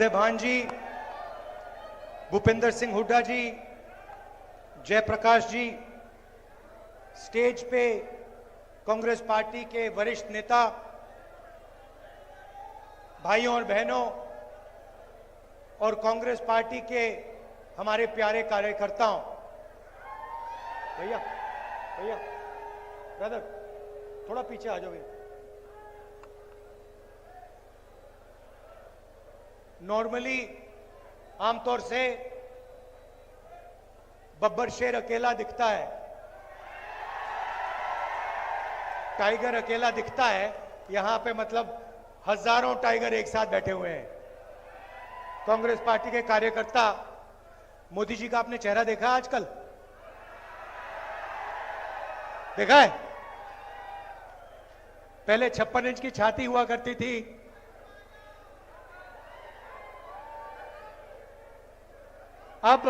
उदय भान जी, भूपेंद्र सिंह हुड्डा जी, जयप्रकाश जी, स्टेज पे कांग्रेस पार्टी के वरिष्ठ नेता, भाइयों और बहनों और कांग्रेस पार्टी के हमारे प्यारे कार्यकर्ताओं, भैया भैया ब्रदर थोड़ा पीछे आ जाओ। नॉर्मली आमतौर से बब्बर शेर अकेला दिखता है, टाइगर अकेला दिखता है, यहां पे मतलब हजारों टाइगर एक साथ बैठे हुए हैं। कांग्रेस पार्टी के कार्यकर्ता, मोदी जी का आपने चेहरा देखा है आजकल? देखा है? पहले 56 इंच की छाती हुआ करती थी, अब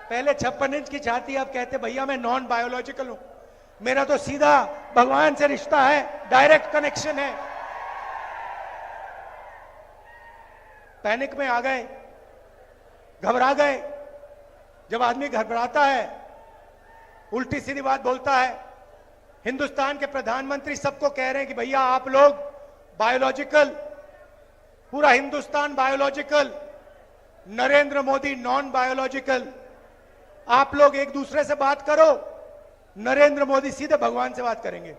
पहले 56 इंच की छाती, अब कहते भैया मैं नॉन बायोलॉजिकल हूं, मेरा तो सीधा भगवान से रिश्ता है, डायरेक्ट कनेक्शन है। पैनिक में आ गए, घबरा गए। जब आदमी घबराता है, उल्टी सीधी बात बोलता है। हिंदुस्तान के प्रधानमंत्री सबको कह रहे हैं कि भैया आप लोग बायोलॉजिकल, पूरा Hindustan biological, Narendra Modi non biological. आप लोग एक दूसरे से बात करो, नरेंद्र मोदी सीधे भगवान से बात करेंगे।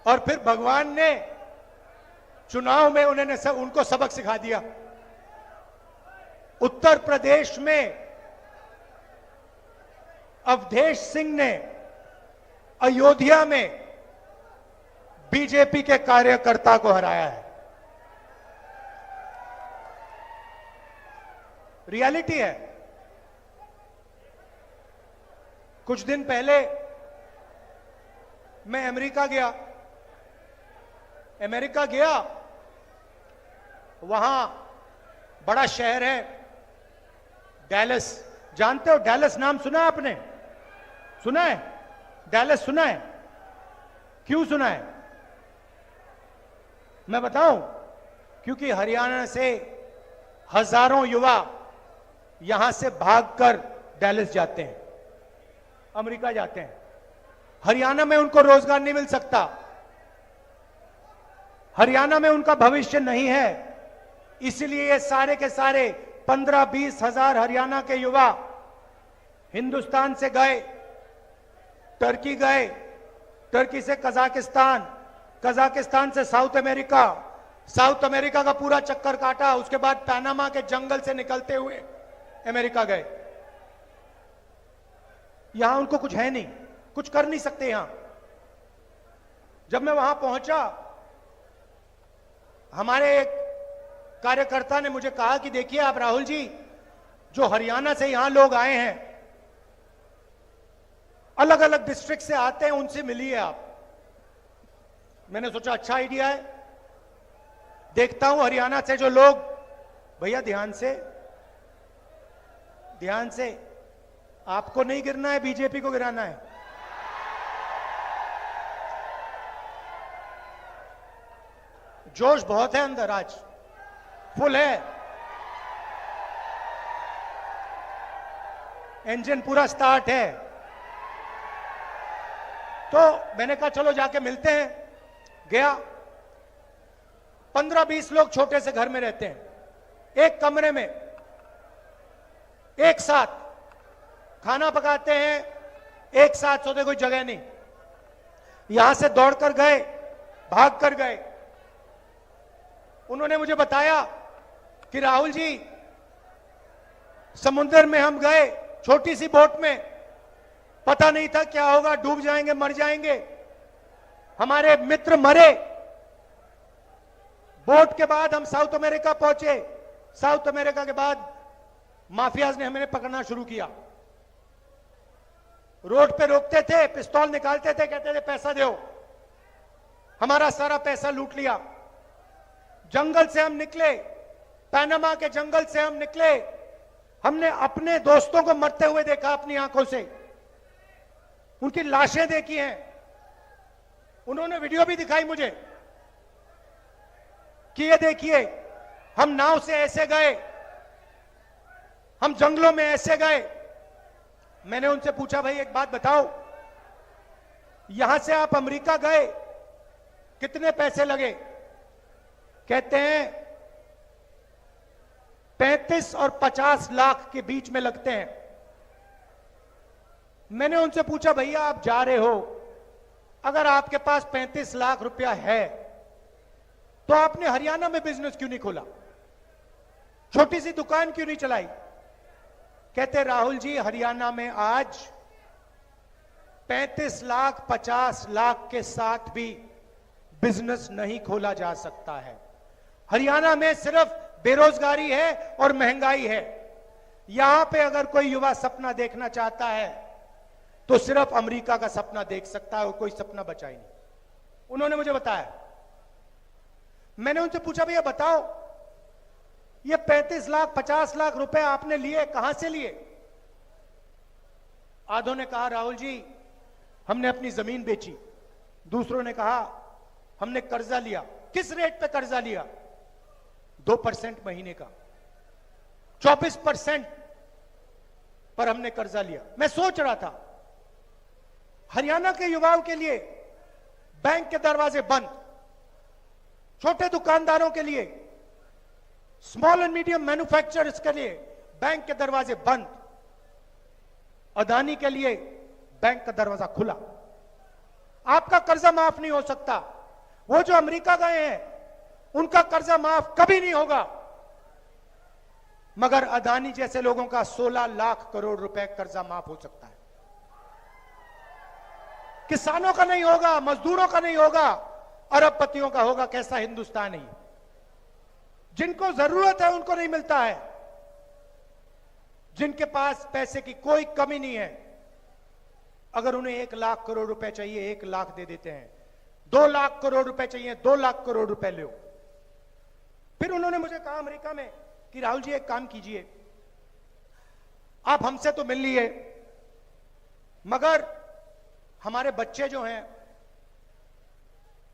और फिर भगवान ने चुनाव में उनको सबक सिखा दिया। उत्तर प्रदेश में अवधेश सिंह ने अयोध्या में बीजेपी के कार्यकर्ता को हराया है। रियलिटी है। कुछ दिन पहले मैं अमेरिका गया, वहां बड़ा शहर है डैलस। जानते हो डैलस? नाम सुना आपने? सुना है? डैलस सुना है? क्यों सुना है? मैं बताऊं, क्योंकि हरियाणा से हजारों युवा यहां से भागकर डैलस जाते हैं, अमेरिका जाते हैं। हरियाणा में उनको रोजगार नहीं मिल सकता, हरियाणा में उनका भविष्य नहीं है। इसलिए ये सारे के सारे 15-20 हजार हरियाणा के युवा हिंदुस्तान से गए, टर्की गए, टर्की से कजाकिस्तान, कजाकिस्तान से साउथ अमेरिका, साउथ अमेरिका का पूरा चक्कर काटा, उसके बाद पनामा के जंगल से निकलते हुए अमेरिका गए। यहां उनको कुछ है नहीं, कुछ कर नहीं सकते यहां। जब मैं वहां पहुंचा, हमारे एक कार्यकर्ता ने मुझे कहा कि देखिए आप राहुल जी, जो हरियाणा से यहां लोग आए हैं, अलग अलग डिस्ट्रिक्ट से आते हैं, उनसे मिलिए आप। मैंने सोचा अच्छा आइडिया है, देखता हूं हरियाणा से जो लोग, भैया ध्यान से, आपको नहीं गिरना है, बीजेपी को गिराना है। जोश बहुत है अंदर, आज फुल है, इंजन पूरा स्टार्ट है। तो मैंने कहा चलो जाके मिलते हैं। गया, 15-20 लोग छोटे से घर में रहते हैं, एक कमरे में, एक साथ खाना पकाते हैं, एक साथ सोते, कोई जगह नहीं। यहां से दौड़कर गए, भाग कर गए। उन्होंने मुझे बताया कि राहुल जी, समुद्र में हम गए छोटी सी बोट में, पता नहीं था क्या होगा, डूब जाएंगे, मर जाएंगे। हमारे मित्र मरे। बोट के बाद हम साउथ अमेरिका पहुंचे। साउथ अमेरिका के बाद माफियाज ने हमें पकड़ना शुरू किया। रोड पे रोकते थे, पिस्तौल निकालते थे, कहते थे पैसा दो। हमारा सारा पैसा लूट लिया। जंगल से हम निकले, पनामा के जंगल से हम निकले। हमने अपने दोस्तों को मरते हुए देखा अपनी आंखों से, उनकी लाशें देखी हैं, उन्होंने वीडियो भी दिखाई मुझे कि ये देखिए, हम नाव से ऐसे गए, हम जंगलों में ऐसे गए। मैंने उनसे पूछा, भाई एक बात बताओ, यहां से आप अमेरिका गए, कितने पैसे लगे? कहते हैं 35 और 50 लाख के बीच में लगते हैं। मैंने उनसे पूछा, भैया आप जा रहे हो, अगर आपके पास 35 लाख रुपया है तो आपने हरियाणा में बिजनेस क्यों नहीं खोला? छोटी सी दुकान क्यों नहीं चलाई? कहते राहुल जी, हरियाणा में आज 35 लाख 50 लाख के साथ भी बिजनेस नहीं खोला जा सकता है। हरियाणा में सिर्फ बेरोजगारी है और महंगाई है। यहां पे अगर कोई युवा सपना देखना चाहता है तो सिर्फ अमेरिका का सपना देख सकता है, और कोई सपना बचा ही नहीं। उन्होंने मुझे बताया। मैंने उनसे पूछा, भैया बताओ, ये 35 लाख 50 लाख रुपए आपने लिए, कहां से लिए? आधों ने कहा, राहुल जी हमने अपनी जमीन बेची। दूसरों ने कहा, हमने कर्जा लिया। किस रेट पे कर्जा लिया? 2% महीने का, 24% पर हमने कर्जा लिया। मैं सोच रहा था, हरियाणा के युवाओं के लिए बैंक के दरवाजे बंद, छोटे दुकानदारों के लिए, स्मॉल एंड मीडियम मैन्युफैक्चरर्स के लिए बैंक के दरवाजे बंद, अदानी के लिए बैंक का दरवाजा खुला। आपका कर्जा माफ नहीं हो सकता। वो जो अमेरिका गए हैं उनका कर्जा माफ कभी नहीं होगा, मगर अदानी जैसे लोगों का 16 लाख करोड़ रुपए कर्जा माफ हो सकता है। किसानों का नहीं होगा, मजदूरों का नहीं होगा, अरबपतियों का होगा। कैसा हिंदुस्तान है? जिनको जरूरत है उनको नहीं मिलता है। जिनके पास पैसे की कोई कमी नहीं है, अगर उन्हें 1 लाख करोड़ रुपए चाहिए 1 लाख दे देते हैं। 2 लाख करोड़ रुपए चाहिए 2 लाख करोड़ रुपए लो। फिर उन्होंने मुझे कहा अमेरिका में कि राहुल जी एक काम कीजिए, आप हमसे तो मिल लिए, मगर हमारे बच्चे जो हैं,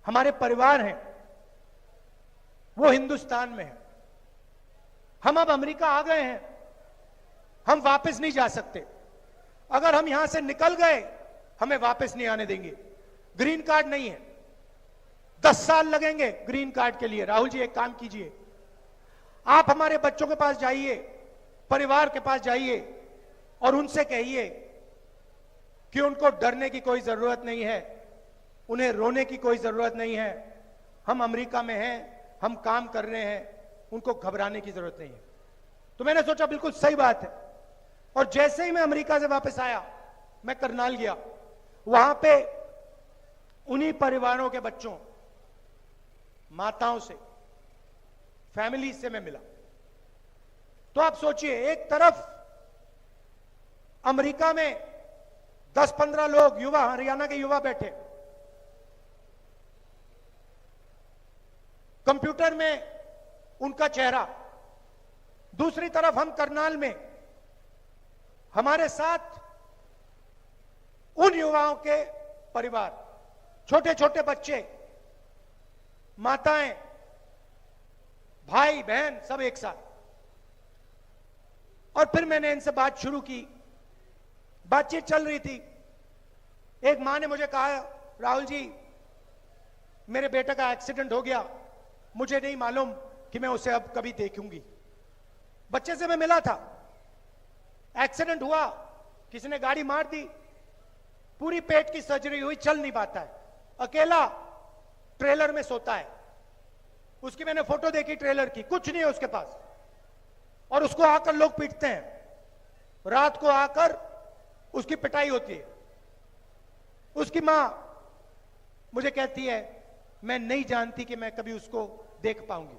हमारे परिवार हैं, वो हिंदुस्तान में है। हम अब अमेरिका आ गए हैं, हम वापस नहीं जा सकते। अगर हम यहां से निकल गए हमें वापस नहीं आने देंगे। ग्रीन कार्ड नहीं है, 10 साल लगेंगे ग्रीन कार्ड के लिए। राहुल जी एक काम कीजिए, आप हमारे बच्चों के पास जाइए, परिवार के पास जाइए और उनसे कहिए कि उनको डरने की कोई जरूरत नहीं है, उन्हें रोने की कोई जरूरत नहीं है। हम अमेरिका में हैं, हम काम कर रहे हैं, उनको घबराने की जरूरत नहीं है। तो मैंने सोचा बिल्कुल सही बात है। और जैसे ही मैं अमेरिका से वापस आया, मैं करनाल गया, वहां पे उन्हीं परिवारों के बच्चों, माताओं से, फैमिली से मैं मिला। तो आप सोचिए, एक तरफ अमेरिका में 10-15 लोग युवा, हरियाणा के युवा बैठे, कंप्यूटर में उनका चेहरा, दूसरी तरफ हम करनाल में, हमारे साथ उन युवाओं के परिवार, छोटे छोटे बच्चे, माताएं, भाई बहन, सब एक साथ। और फिर मैंने इनसे बात शुरू की, बातचीत चल रही थी। एक मां ने मुझे कहा, राहुल जी मेरे बेटे का एक्सीडेंट हो गया, मुझे नहीं मालूम कि मैं उसे अब कभी देखूंगी। बच्चे से मैं मिला था, एक्सीडेंट हुआ, किसी ने गाड़ी मार दी, पूरी पेट की सर्जरी हुई, चल नहीं पाता है, अकेला ट्रेलर में सोता है। उसकी मैंने फोटो देखी ट्रेलर की, कुछ नहीं है उसके पास, और उसको आकर लोग पीटते हैं। रात को आकर उसकी पिटाई होती है। उसकी मां मुझे कहती है, मैं नहीं जानती कि मैं कभी उसको देख पाऊंगी।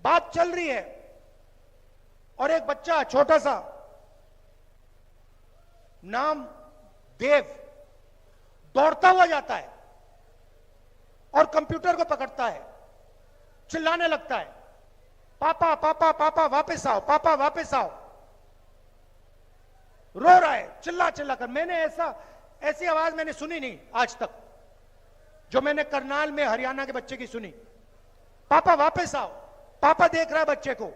बात चल रही है और एक बच्चा छोटा सा, नाम देव, दौड़ता हुआ जाता है और कंप्यूटर को पकड़ता है, चिल्लाने लगता है, पापा पापा पापा वापस आओ, पापा वापस आओ। रो रहा है चिल्ला चिल्ला कर। मैंने ऐसी आवाज मैंने सुनी नहीं आज तक। जो मैंने करनाल में हरियाणा के बच्चे की सुनी, पापा वापस आओ, पापा देख रहा है बच्चे को,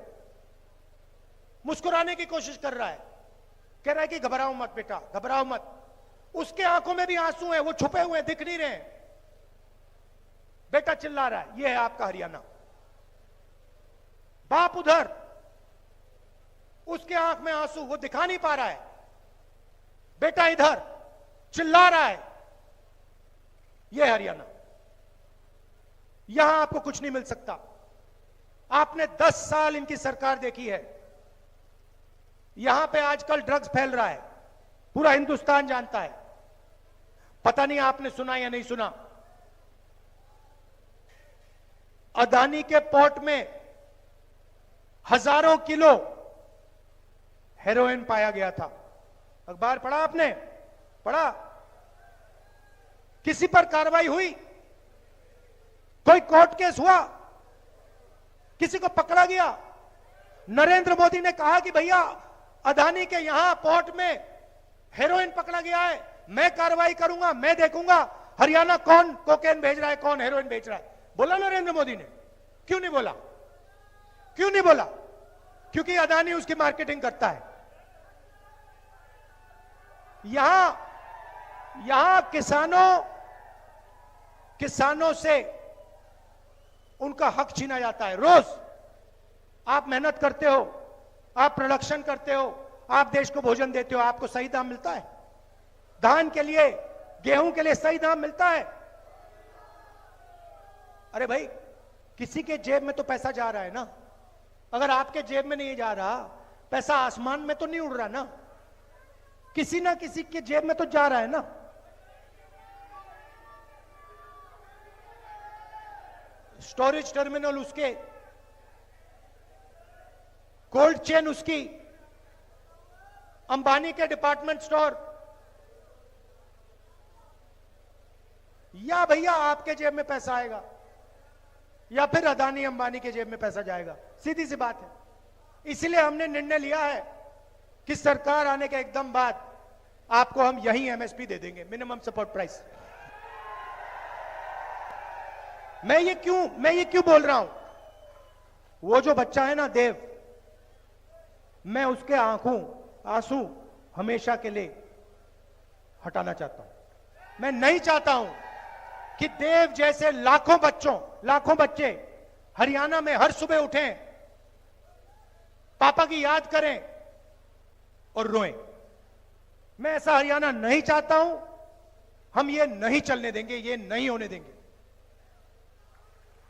मुस्कुराने की कोशिश कर रहा है, कह रहा है कि घबराओ मत बेटा, घबराओ मत। उसके आंखों में भी आंसू हैं, वो छुपे हुए दिख नहीं रहे। बेटा चिल्ला रहा है। यह है आपका हरियाणा। बाप उधर, उसके आंख में आंसू, वो दिखा नहीं पा रहा है। बेटा इधर चिल्ला रहा है। यह हरियाणा। यहां आपको कुछ नहीं मिल सकता। आपने 10 साल इनकी सरकार देखी है। यहां पे आजकल ड्रग्स फैल रहा है, पूरा हिंदुस्तान जानता है। पता नहीं आपने सुना या नहीं सुना, अदानी के पोर्ट में हजारों किलो हेरोइन पाया गया था। अखबार पढ़ा आपने? पढ़ा? किसी पर कार्रवाई हुई? कोई कोर्ट केस हुआ? किसी को पकड़ा गया? नरेंद्र मोदी ने कहा कि भैया अदानी के यहां पोर्ट में हेरोइन पकड़ा गया है, मैं कार्रवाई करूंगा, मैं देखूंगा हरियाणा कौन कोकेन भेज रहा है, कौन हेरोइन भेज रहा है। बोला नरेंद्र मोदी ने? क्यों नहीं बोला? क्यों नहीं बोला? क्योंकि अदानी उसकी मार्केटिंग करता है। यहां किसानों से उनका हक छीना जाता है। रोज आप मेहनत करते हो, आप प्रोडक्शन करते हो, आप देश को भोजन देते हो, आपको सही दाम मिलता है? धान के लिए, गेहूं के लिए सही दाम मिलता है? अरे भाई, किसी के जेब में तो पैसा जा रहा है ना। अगर आपके जेब में नहीं जा रहा, पैसा आसमान में तो नहीं उड़ रहा ना, किसी ना किसी के जेब में तो जा रहा है ना। स्टोरेज टर्मिनल उसके, कोल्ड चेन उसकी, अंबानी के डिपार्टमेंट स्टोर, या भैया आपके जेब में पैसा आएगा या फिर अदानी अंबानी के जेब में पैसा जाएगा। सीधी सी बात है। इसलिए हमने निर्णय लिया है कि सरकार आने के एकदम बाद आपको हम यही एमएसपी दे देंगे, मिनिमम सपोर्ट प्राइस। मैं ये क्यों बोल रहा हूं? वो जो बच्चा है ना देव, मैं उसके आंसू हमेशा के लिए हटाना चाहता हूं। मैं नहीं चाहता हूं कि देव जैसे लाखों बच्चे हरियाणा में हर सुबह उठें, पापा की याद करें और रोएं। मैं ऐसा हरियाणा नहीं चाहता हूं। हम ये नहीं चलने देंगे, ये नहीं होने देंगे।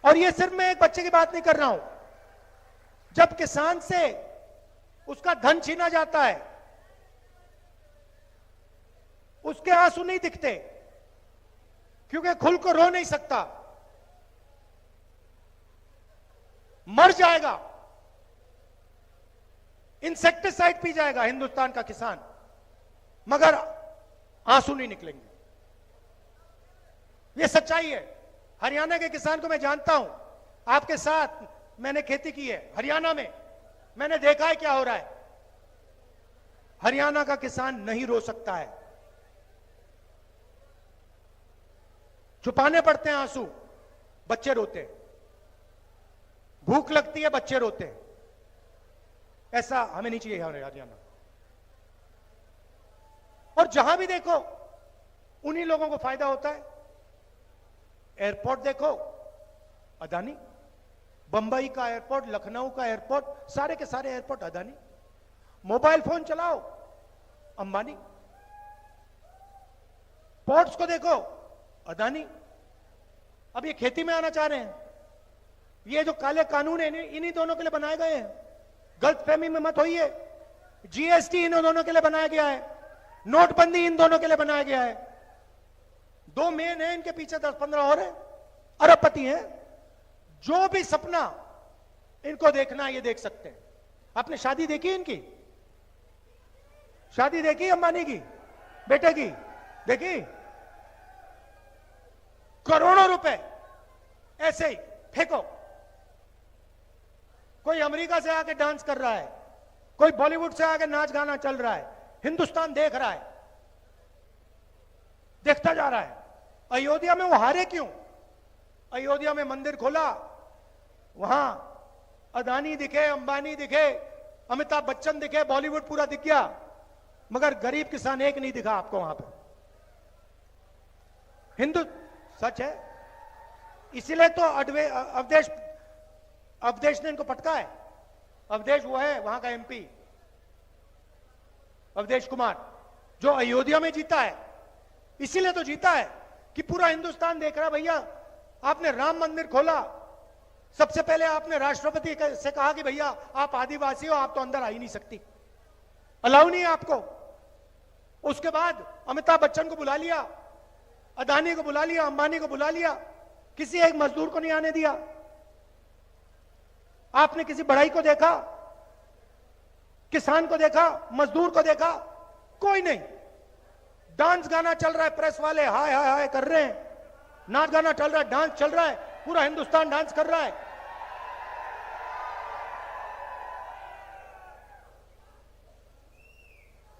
और ये सिर्फ मैं एक बच्चे की बात नहीं कर रहा हूं। जब किसान से उसका धन छीना जाता है, उसके आंसू नहीं दिखते, क्योंकि खुल को रो नहीं सकता, मर जाएगा, इंसेक्टिसाइड पी जाएगा हिंदुस्तान का किसान, मगर आंसू नहीं निकलेंगे। यह सच्चाई है। हरियाणा के किसान को मैं जानता हूं, आपके साथ मैंने खेती की है हरियाणा में, मैंने देखा है क्या हो रहा है। हरियाणा का किसान नहीं रो सकता है, छुपाने पड़ते हैं आंसू, बच्चे रोते हैं, भूख लगती है बच्चे रोते हैं। ऐसा हमें नहीं चाहिए हरियाणा। और जहां भी देखो उन्हीं लोगों को फायदा होता है। एयरपोर्ट देखो अदानी, बंबई का एयरपोर्ट, लखनऊ का एयरपोर्ट, सारे के सारे एयरपोर्ट अदानी। मोबाइल फोन चलाओ अंबानी। पोर्ट्स को देखो अदानी। अब ये खेती में आना चाह रहे हैं। ये जो काले कानून है इन्हीं दोनों के लिए बनाए गए हैं। गलतफहमी में मत होइए। जीएसटी इन दोनों के लिए बनाया गया है, नोटबंदी इन दोनों के लिए बनाया गया है। दो मेन है, इनके पीछे 10-15 और है, अरबपति हैं। जो भी सपना इनको देखना ये देख सकते हैं। आपने शादी देखी इनकी? शादी देखी अंबानी की बेटे की? देखी? करोड़ों रुपए ऐसे ही फेंको। कोई अमेरिका से आके डांस कर रहा है, कोई बॉलीवुड से आके नाच गाना चल रहा है, हिंदुस्तान देख रहा है, देखता जा रहा है। अयोध्या में वो हारे क्यों? अयोध्या में मंदिर खोला, वहां अदानी दिखे, अंबानी दिखे, अमिताभ बच्चन दिखे, बॉलीवुड पूरा दिख गया, मगर गरीब किसान एक नहीं दिखा आपको वहां पे। हिंदू सच है, इसीलिए तो अवधेश ने इनको पटका है। अवधेश वो है वहां का एमपी, अवधेश कुमार, जो अयोध्या में जीता है। इसीलिए तो जीता है कि पूरा हिंदुस्तान देख रहा है, भैया आपने राम मंदिर खोला, सबसे पहले आपने राष्ट्रपति से कहा कि भैया आप आदिवासी हो, आप तो अंदर आ ही नहीं सकती, अलाउ नहीं है आपको। उसके बाद अमिताभ बच्चन को बुला लिया, अदानी को बुला लिया, अंबानी को बुला लिया, किसी एक मजदूर को नहीं आने दिया। आपने किसी बढ़ई को देखा, किसान को देखा, मजदूर को देखा? कोई नहीं। डांस गाना चल रहा है, प्रेस वाले हाय हाय हाय कर रहे हैं, नाच गाना चल रहा है, डांस चल रहा है, पूरा हिंदुस्तान डांस कर रहा है।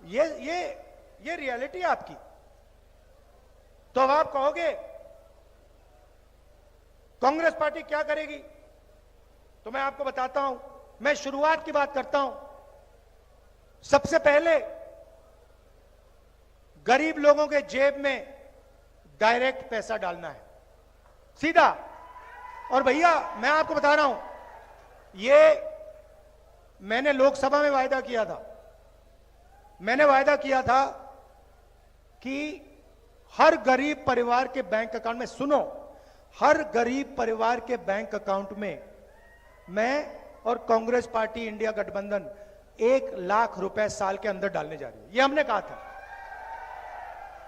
ये रियलिटी है आपकी। तो अब आप कहोगे कांग्रेस पार्टी क्या करेगी, तो मैं आपको बताता हूं। मैं शुरुआत की बात करता हूं। सबसे पहले गरीब लोगों के जेब में डायरेक्ट पैसा डालना है, सीधा। और भैया मैं आपको बता रहा हूं, ये मैंने लोकसभा में वायदा किया था। मैंने वायदा किया था कि हर गरीब परिवार के बैंक अकाउंट में, सुनो, हर गरीब परिवार के बैंक अकाउंट में मैं और कांग्रेस पार्टी इंडिया गठबंधन 1 लाख रुपए साल के अंदर डालने जा रही है। ये हमने कहा था,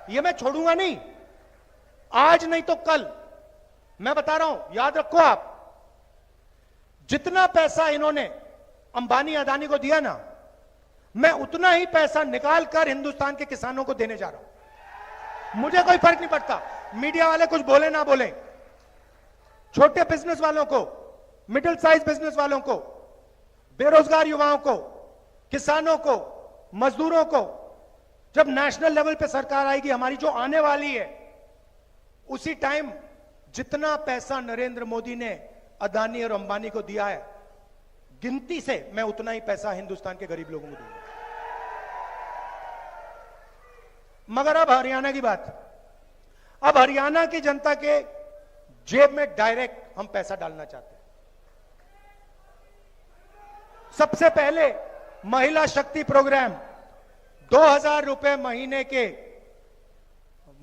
ये मैं छोड़ूंगा नहीं, आज नहीं तो कल। मैं बता रहा हूं, याद रखो आप, जितना पैसा इन्होंने अंबानी अदानी को दिया ना, मैं उतना ही पैसा निकाल कर हिंदुस्तान के किसानों को देने जा रहा हूं। मुझे कोई फर्क नहीं पड़ता मीडिया वाले कुछ बोले ना बोले। छोटे बिजनेस वालों को, मिडिल साइज बिजनेस वालों को, बेरोजगार युवाओं को, किसानों को, मजदूरों को, जब नेशनल लेवल पे सरकार आएगी हमारी जो आने वाली है, उसी टाइम जितना पैसा नरेंद्र मोदी ने अदानी और अंबानी को दिया है, गिनती से मैं उतना ही पैसा हिंदुस्तान के गरीब लोगों को दूंगा। मगर अब हरियाणा की बात। अब हरियाणा की जनता के जेब में डायरेक्ट हम पैसा डालना चाहते हैं। सबसे पहले महिला शक्ति प्रोग्राम, 2000 रुपए महीने के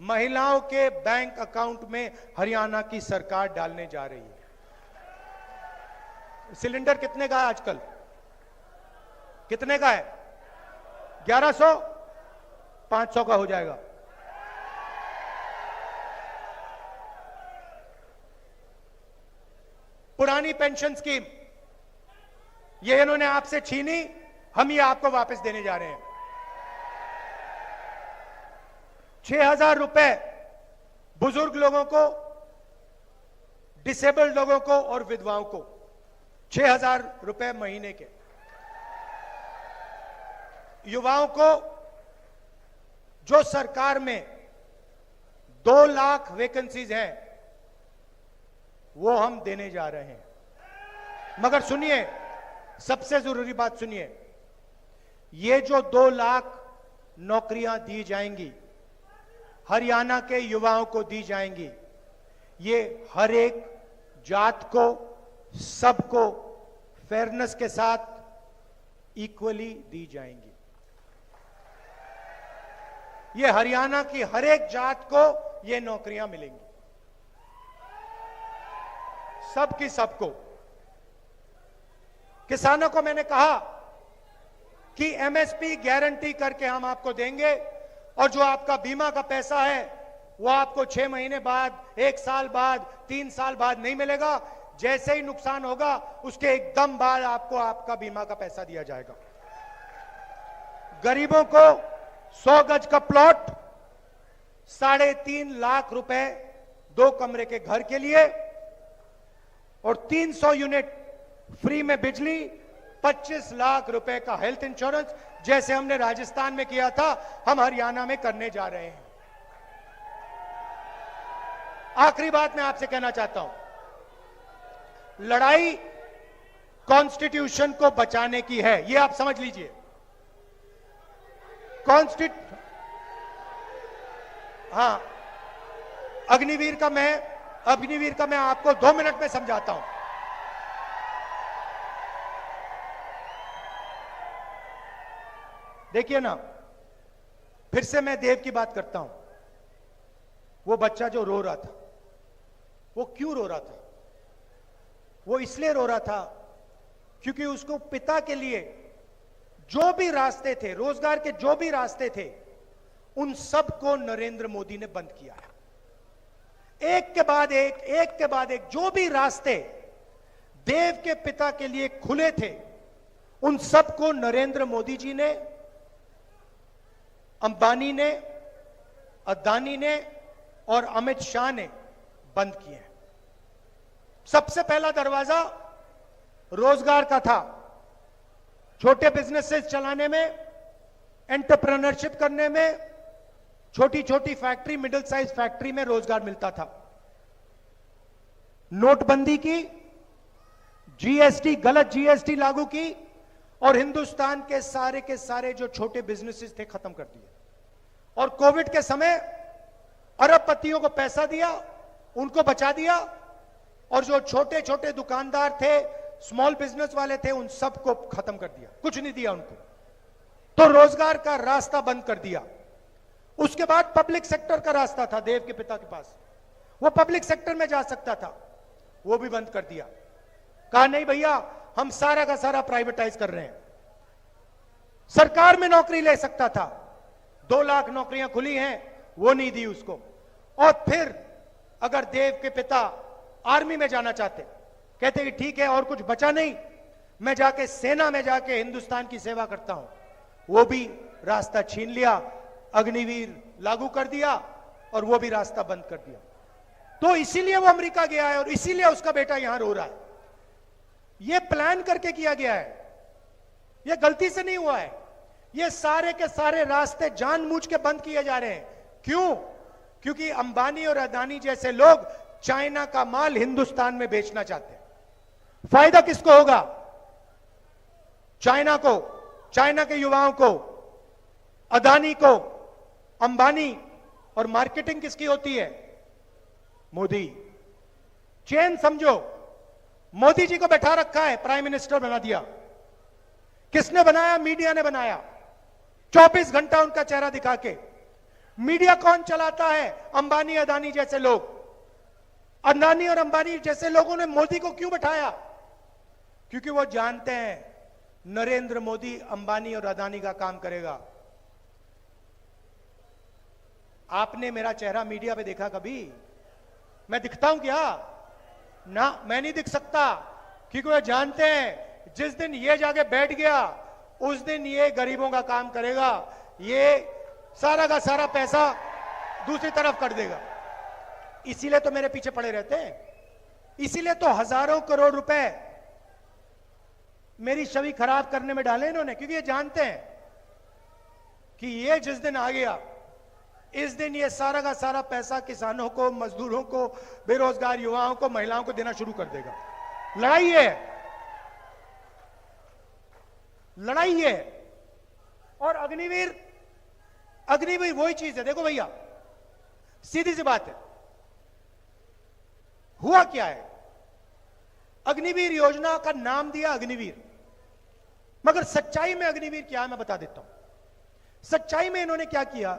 महिलाओं के बैंक अकाउंट में हरियाणा की सरकार डालने जा रही है। सिलेंडर कितने का है आजकल? कितने का है? 1100, 500 का हो जाएगा। पुरानी पेंशन स्कीम ये इन्होंने आपसे छीनी, हम ये आपको वापस देने जा रहे हैं। 6000 रुपए बुजुर्ग लोगों को, डिसेबल्ड लोगों को और विधवाओं को 6000 रुपए महीने के। युवाओं को जो सरकार में 2 लाख वैकेंसीज हैं वो हम देने जा रहे हैं। मगर सुनिए, सबसे जरूरी बात सुनिए, ये जो 2 लाख नौकरियां दी जाएंगी, हरियाणा के युवाओं को दी जाएंगी, ये हर एक जात को, सबको फेयरनेस के साथ इक्वली दी जाएंगी। ये हरियाणा की हर एक जात को ये नौकरियां मिलेंगी, सबकी सबको। किसानों को मैंने कहा कि एमएसपी गारंटी करके हम आपको देंगे, और जो आपका बीमा का पैसा है वो आपको 6 महीने बाद, 1 साल बाद, 3 साल बाद नहीं मिलेगा। जैसे ही नुकसान होगा उसके एकदम बाद आपको आपका बीमा का पैसा दिया जाएगा। गरीबों को 100 गज का प्लॉट, 3.5 लाख रुपए 2 कमरे के घर के लिए, और 300 यूनिट फ्री में बिजली, 25 लाख रुपए का हेल्थ इंश्योरेंस, जैसे हमने राजस्थान में किया था, हम हरियाणा में करने जा रहे हैं। आखिरी बात मैं आपसे कहना चाहता हूं, लड़ाई कॉन्स्टिट्यूशन को बचाने की है, यह आप समझ लीजिए। हाँ, अग्निवीर का मैं आपको 2 मिनट में समझाता हूं। देखिए ना, फिर से मैं देव की बात करता हूं। वो बच्चा जो रो रहा था, वो क्यों रो रहा था? वो इसलिए रो रहा था क्योंकि उसको पिता के लिए जो भी रास्ते थे, रोजगार के जो भी रास्ते थे, उन सब को नरेंद्र मोदी ने बंद किया है। एक के बाद एक जो भी रास्ते देव के पिता के लिए खुले थे, उन सब को नरेंद्र मोदी जी ने, अंबानी ने, अदानी ने और अमित शाह ने बंद किए हैं। सबसे पहला दरवाजा रोजगार का था। छोटे बिजनेसेस चलाने में, एंटरप्रेन्योरशिप करने में, छोटी छोटी फैक्ट्री, मिडिल साइज फैक्ट्री में रोजगार मिलता था। नोटबंदी की, जीएसटी, गलत जीएसटी लागू की और हिंदुस्तान के सारे जो छोटे बिजनेसेस थे खत्म कर दिए। और कोविड के समय अरबपतियों को पैसा दिया, उनको बचा दिया, और जो छोटे छोटे दुकानदार थे, स्मॉल बिजनेस वाले थे, उन सबको खत्म कर दिया, कुछ नहीं दिया उनको। तो रोजगार का रास्ता बंद कर दिया। उसके बाद पब्लिक सेक्टर का रास्ता था देव के पिता के पास, वो पब्लिक सेक्टर में जा सकता था, वो भी बंद कर दिया। कहा नहीं भैया, हम सारा का सारा प्राइवेटाइज कर रहे हैं। सरकार में नौकरी ले सकता था, 2 लाख नौकरियां खुली हैं, वो नहीं दी उसको। और फिर अगर देव के पिता आर्मी में जाना चाहते, कहते कि ठीक है और कुछ बचा नहीं, मैं जाके सेना में जाके हिंदुस्तान की सेवा करता हूं, वो भी रास्ता छीन लिया, अग्निवीर लागू कर दिया और वो भी रास्ता बंद कर दिया। तो इसीलिए वो अमेरिका गया है और इसीलिए उसका बेटा यहां रो रहा है। ये प्लान करके किया गया है, ये गलती से नहीं हुआ है। ये सारे के सारे रास्ते जानबूझ के बंद किए जा रहे हैं। क्यों? क्योंकि अंबानी और अदानी जैसे लोग चाइना का माल हिंदुस्तान में बेचना चाहते हैं। फायदा किसको होगा? चाइना को, चाइना के युवाओं को, अदानी को, अंबानी। और मार्केटिंग किसकी होती है? मोदी। चेन समझो, मोदी जी को बैठा रखा है, प्राइम मिनिस्टर बना दिया। किसने बनाया? मीडिया ने बनाया। 24 घंटा उनका चेहरा दिखा के। मीडिया कौन चलाता है? अंबानी अदानी जैसे लोग। अदानी और अंबानी जैसे लोगों ने मोदी को क्यों बैठाया? क्योंकि वो जानते हैं नरेंद्र मोदी अंबानी और अदानी का काम करेगा। आपने मेरा चेहरा मीडिया पे देखा कभी? मैं दिखता हूं क्या? ना, मैं नहीं दिख सकता, क्योंकि वो जानते हैं जिस दिन ये जाके बैठ गया उस दिन ये गरीबों का काम करेगा, ये सारा का सारा पैसा दूसरी तरफ कर देगा। इसीलिए तो मेरे पीछे पड़े रहते हैं, इसीलिए तो हजारों करोड़ रुपए मेरी छवि खराब करने में डाले इन्होंने, क्योंकि ये जानते हैं कि ये जिस दिन आ गया, इस दिन ये सारा का सारा पैसा किसानों को, मजदूरों को, बेरोजगार युवाओं को, महिलाओं को देना शुरू कर देगा। लड़ाई है, लड़ाई है। और अग्निवीर वही चीज है। देखो भैया, सीधी सी बात है, हुआ क्या है? अग्निवीर योजना का नाम दिया अग्निवीर, मगर सच्चाई में अग्निवीर क्या है मैं बता देता हूं। सच्चाई में इन्होंने क्या किया?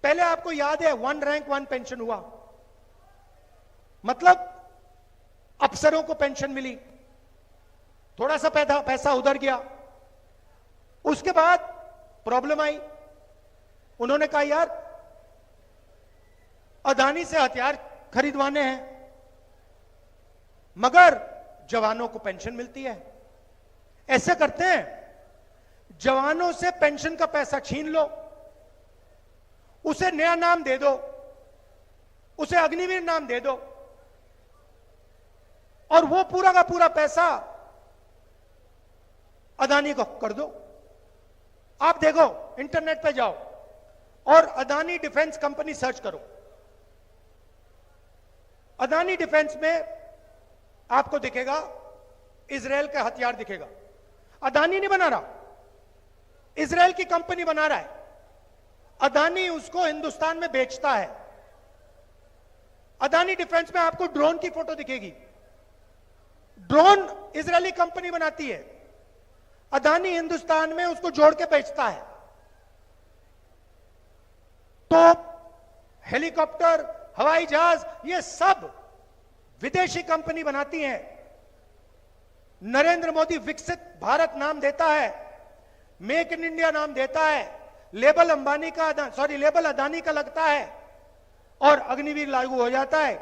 पहले आपको याद है 1 रैंक 1 पेंशन हुआ, मतलब अफसरों को पेंशन मिली, थोड़ा सा पैसा उधर गया। उसके बाद प्रॉब्लम आई, उन्होंने कहा यार अदानी से हथियार खरीदवाने हैं मगर जवानों को पेंशन मिलती है। ऐसे करते हैं, जवानों से पेंशन का पैसा छीन लो, उसे नया नाम दे दो, उसे अग्निवीर नाम दे दो, और वो पूरा का पूरा पैसा अदानी को कर दो। आप देखो, इंटरनेट पे जाओ और अदानी डिफेंस कंपनी सर्च करो, अदानी डिफेंस में आपको दिखेगा इजराइल का हथियार दिखेगा। अदानी नहीं बना रहा, इजराइल की कंपनी बना रहा है। अदानी उसको हिंदुस्तान में बेचता है। अदानी डिफेंस में आपको ड्रोन की फोटो दिखेगी। ड्रोन इजरायली कंपनी बनाती है, अदानी हिंदुस्तान में उसको जोड़ के बेचता है। तो हेलीकॉप्टर, हवाई जहाज, ये सब विदेशी कंपनी बनाती है। नरेंद्र मोदी विकसित भारत नाम देता है, मेक इन इंडिया नाम देता है, लेबल अंबानी का, लेबल अदानी का लगता है और अग्निवीर लागू हो जाता है,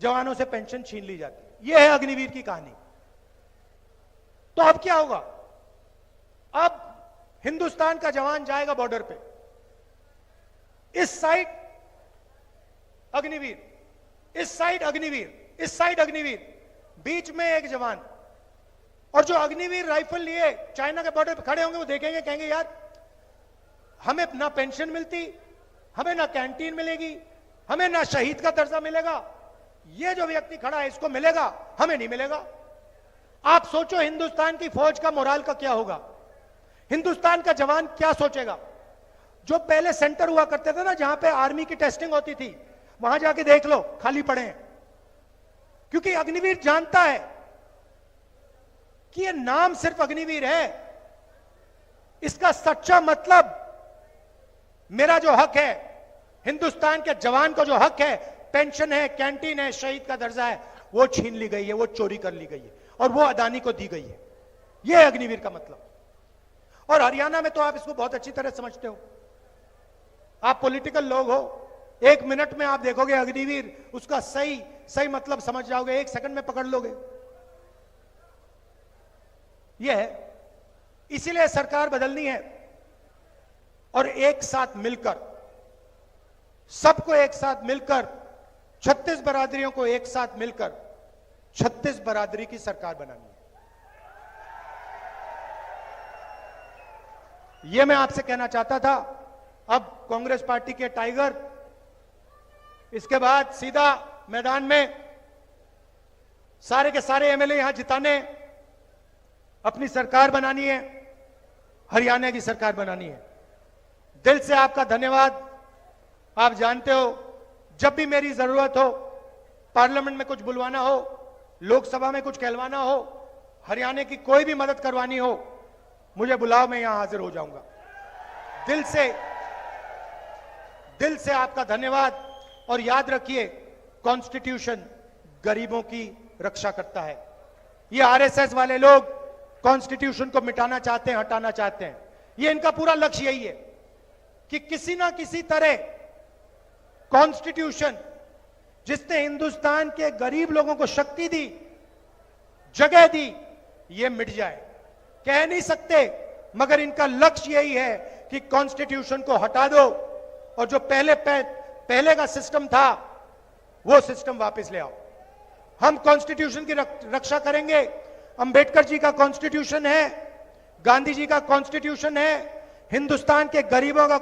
जवानों से पेंशन छीन ली जाती है। यह है अग्निवीर की कहानी। तो अब क्या होगा? अब हिंदुस्तान का जवान जाएगा बॉर्डर पे, इस साइड अग्निवीर, इस साइड अग्निवीर, इस साइड अग्निवीर, बीच में एक जवान। और जो अग्निवीर राइफल लिए चाइना के बॉर्डर पे खड़े होंगे, वो देखेंगे, कहेंगे यार हमें ना पेंशन मिलती, हमें ना कैंटीन मिलेगी, हमें ना शहीद का दर्जा मिलेगा, ये जो व्यक्ति खड़ा है इसको मिलेगा, हमें नहीं मिलेगा। आप सोचो हिंदुस्तान की फौज का मोराल का क्या होगा, हिंदुस्तान का जवान क्या सोचेगा। जो पहले सेंटर हुआ करते थे ना, जहां पे आर्मी की टेस्टिंग होती थी, वहां जाके देख लो, खाली पड़े हैं। क्योंकि अग्निवीर जानता है कि ये नाम सिर्फ अग्निवीर है, इसका सच्चा मतलब मेरा जो हक है, हिंदुस्तान के जवान को जो हक है, पेंशन है, कैंटीन है, शहीद का दर्जा है, वो छीन ली गई है, वो चोरी कर ली गई है और वो अदानी को दी गई है। यह है अग्निवीर का मतलब। और हरियाणा में तो आप इसको बहुत अच्छी तरह समझते हो, आप पॉलिटिकल लोग हो, 1 मिनट में आप देखोगे अग्निवीर, उसका सही मतलब समझ जाओगे, 1 सेकंड में पकड़ लोगे। यह है, इसीलिए सरकार बदलनी है और एक साथ मिलकर, सबको एक साथ मिलकर, 36 बरादरियों को एक साथ मिलकर 36 बरादरी की सरकार बनानी है। यह मैं आपसे कहना चाहता था। अब कांग्रेस पार्टी के टाइगर, इसके बाद सीधा मैदान में सारे के सारे एमएलए यहां जिताने, अपनी सरकार बनानी है, हरियाणा की सरकार बनानी है। दिल से आपका धन्यवाद। आप जानते हो, जब भी मेरी जरूरत हो, पार्लियामेंट में कुछ बुलवाना हो, लोकसभा में कुछ कहलवाना हो, हरियाणा की कोई भी मदद करवानी हो, मुझे बुलाओ, मैं यहां हाजिर हो जाऊंगा। दिल से आपका धन्यवाद। और याद रखिए, कॉन्स्टिट्यूशन गरीबों की रक्षा करता है। ये आरएसएस वाले लोग कॉन्स्टिट्यूशन को मिटाना चाहते हैं, हटाना चाहते हैं। ये इनका पूरा लक्ष्य यही है कि किसी ना किसी तरह कॉन्स्टिट्यूशन, जिसने हिंदुस्तान के गरीब लोगों को शक्ति दी, जगह दी, ये मिट जाए। कह नहीं सकते, मगर इनका लक्ष्य यही है कि कॉन्स्टिट्यूशन को हटा दो और जो पहले का सिस्टम था, वो सिस्टम वापस ले आओ। हम कॉन्स्टिट्यूशन की रक्षा करेंगे। अंबेडकर जी का कॉन्स्टिट्यूशन है, गांधी जी का कॉन्स्टिट्यूशन है, हिंदुस्तान के गरीबों का